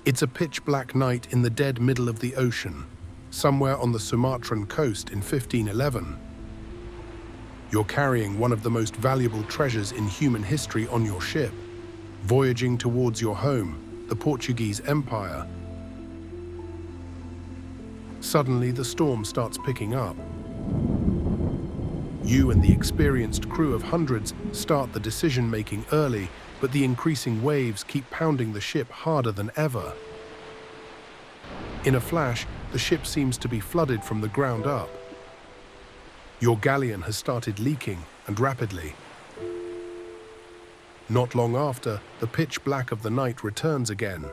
It's a pitch-black night in the dead middle of the ocean, somewhere on the Sumatran coast in 1511. You're carrying one of the most valuable treasures in human history on your ship, voyaging towards your home, the Portuguese Empire. Suddenly, the storm starts picking up. You and the experienced crew of hundreds start the decision-making early, but the increasing waves keep pounding the ship harder than ever. In a flash, the ship seems to be flooded from the ground up. Your galleon has started leaking, and rapidly. Not long after, the pitch black of the night returns again.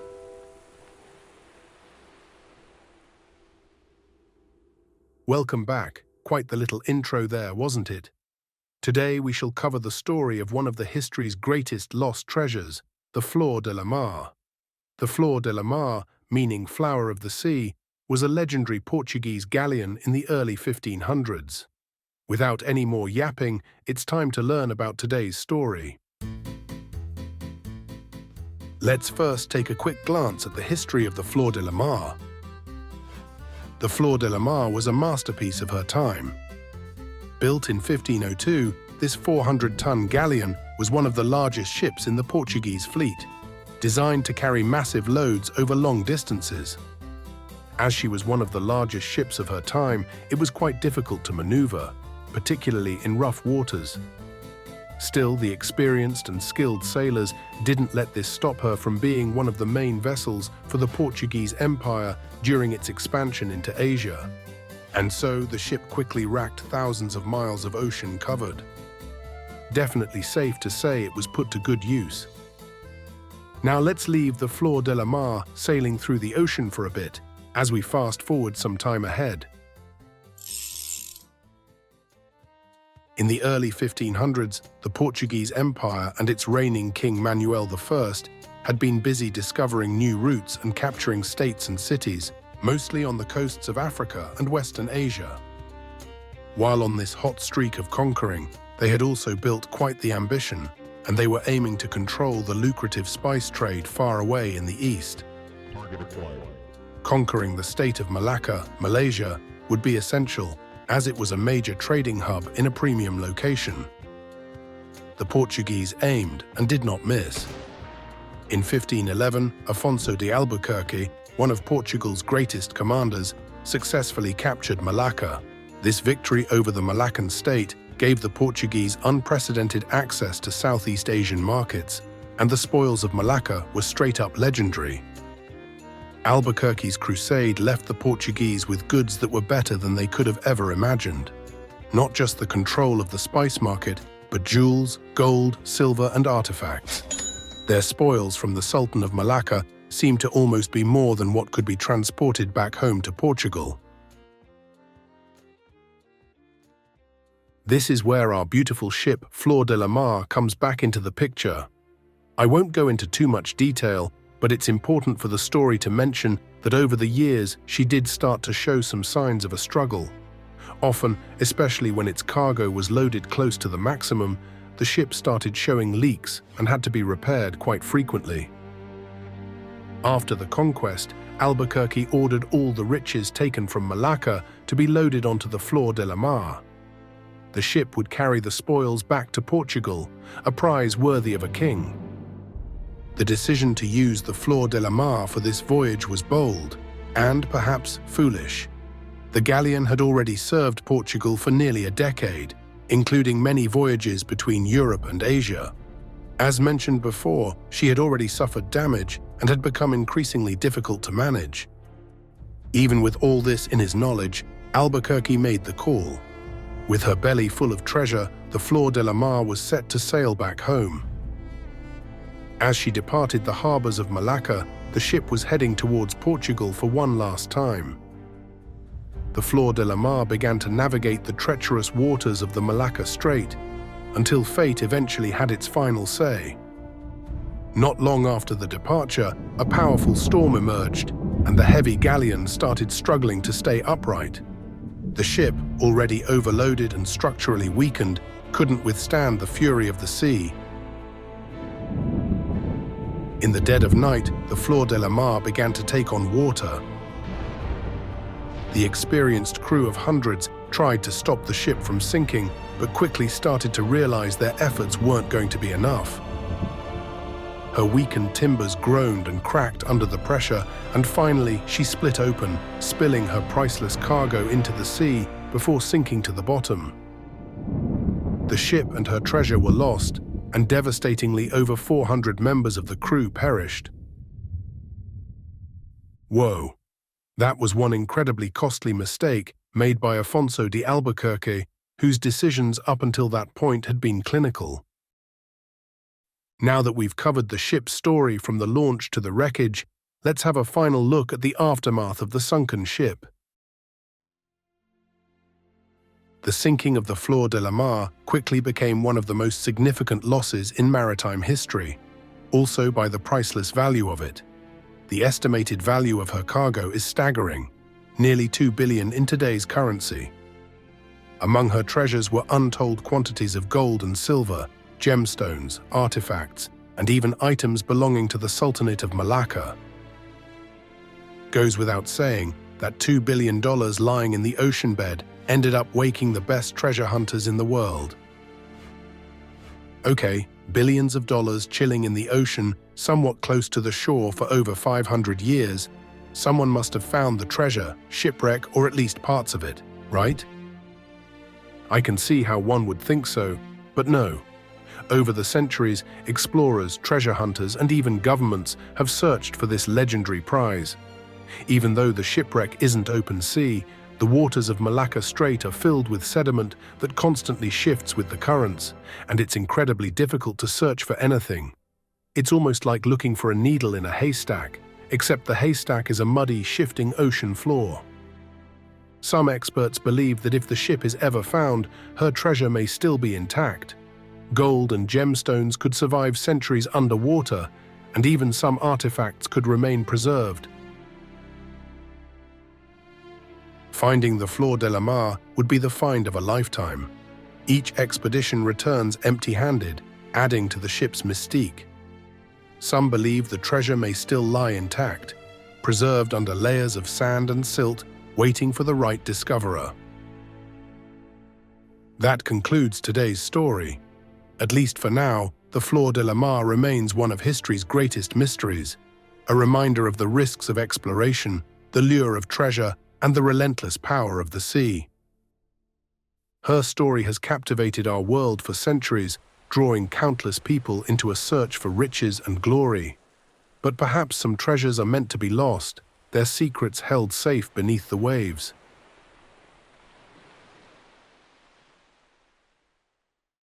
Welcome back. Quite the little intro there, wasn't it? Today we shall cover the story of one of the history's greatest lost treasures, the Flor De La Mar. The Flor De La Mar, meaning flower of the sea, was a legendary Portuguese galleon in the early 1500s. Without any more yapping, it's time to learn about today's story. Let's first take a quick glance at the history of the Flor De La Mar. The Flor De La Mar was a masterpiece of her time. Built in 1502, this 400-ton galleon was one of the largest ships in the Portuguese fleet, designed to carry massive loads over long distances. As she was one of the largest ships of her time, it was quite difficult to maneuver, particularly in rough waters. Still, the experienced and skilled sailors didn't let this stop her from being one of the main vessels for the Portuguese Empire during its expansion into Asia. And so the ship quickly racked thousands of miles of ocean covered. Definitely safe to say it was put to good use. Now let's leave the Flor De La Mar sailing through the ocean for a bit, as we fast forward some time ahead. In the early 1500s, the Portuguese Empire and its reigning King Manuel I had been busy discovering new routes and capturing states and cities, mostly on the coasts of Africa and Western Asia. While on this hot streak of conquering, they had also built quite the ambition, and they were aiming to control the lucrative spice trade far away in the east. Conquering the state of Malacca, Malaysia, would be essential, as it was a major trading hub in a premium location. The Portuguese aimed and did not miss. In 1511, Afonso de Albuquerque, one of Portugal's greatest commanders, successfully captured Malacca. This victory over the Malaccan state gave the Portuguese unprecedented access to Southeast Asian markets, and the spoils of Malacca were straight-up legendary. Albuquerque's crusade left the Portuguese with goods that were better than they could have ever imagined. Not just the control of the spice market, but jewels, gold, silver, and artifacts. Their spoils from the Sultan of Malacca seemed to almost be more than what could be transported back home to Portugal. This is where our beautiful ship Flor De La Mar comes back into the picture. I won't go into too much detail, but it's important for the story to mention that over the years she did start to show some signs of a struggle. Often, especially when its cargo was loaded close to the maximum, the ship started showing leaks and had to be repaired quite frequently. After the conquest, Albuquerque ordered all the riches taken from Malacca to be loaded onto the Flor De La Mar. The ship would carry the spoils back to Portugal, a prize worthy of a king. The decision to use the Flor De La Mar for this voyage was bold, and perhaps foolish. The galleon had already served Portugal for nearly a decade, including many voyages between Europe and Asia. As mentioned before, she had already suffered damage and had become increasingly difficult to manage. Even with all this in his knowledge, Albuquerque made the call. With her belly full of treasure, the Flor De La Mar was set to sail back home. As she departed the harbors of Malacca, the ship was heading towards Portugal for one last time. The Flor De La Mar began to navigate the treacherous waters of the Malacca Strait, until fate eventually had its final say. Not long after the departure, a powerful storm emerged, and the heavy galleon started struggling to stay upright. The ship, already overloaded and structurally weakened, couldn't withstand the fury of the sea. In the dead of night, the Flor De La Mar began to take on water. The experienced crew of hundreds tried to stop the ship from sinking, but quickly started to realize their efforts weren't going to be enough. Her weakened timbers groaned and cracked under the pressure, and finally she split open, spilling her priceless cargo into the sea before sinking to the bottom. The ship and her treasure were lost, and devastatingly over 400 members of the crew perished. Whoa, that was one incredibly costly mistake made by Afonso de Albuquerque, whose decisions up until that point had been clinical. Now that we've covered the ship's story from the launch to the wreckage, let's have a final look at the aftermath of the sunken ship. The sinking of the Flor De La Mar quickly became one of the most significant losses in maritime history, also by the priceless value of it. The estimated value of her cargo is staggering, nearly 2 billion in today's currency. Among her treasures were untold quantities of gold and silver, gemstones, artifacts, and even items belonging to the Sultanate of Malacca. Goes without saying that $2 billion lying in the ocean bed ended up waking the best treasure hunters in the world. Okay, billions of dollars chilling in the ocean, somewhat close to the shore for over 500 years, someone must have found the treasure, shipwreck, or at least parts of it, right? I can see how one would think so, but no. Over the centuries, explorers, treasure hunters, and even governments have searched for this legendary prize. Even though the shipwreck isn't open sea, the waters of Malacca Strait are filled with sediment that constantly shifts with the currents, and it's incredibly difficult to search for anything. It's almost like looking for a needle in a haystack, except the haystack is a muddy, shifting ocean floor. Some experts believe that if the ship is ever found, her treasure may still be intact. Gold and gemstones could survive centuries underwater, and even some artifacts could remain preserved. Finding the Flor De La Mar would be the find of a lifetime. Each expedition returns empty-handed, adding to the ship's mystique. Some believe the treasure may still lie intact, preserved under layers of sand and silt, waiting for the right discoverer. That concludes today's story. At least for now, the Flor De La Mar remains one of history's greatest mysteries, a reminder of the risks of exploration, the lure of treasure, and the relentless power of the sea. Her story has captivated our world for centuries, drawing countless people into a search for riches and glory. But perhaps some treasures are meant to be lost, their secrets held safe beneath the waves.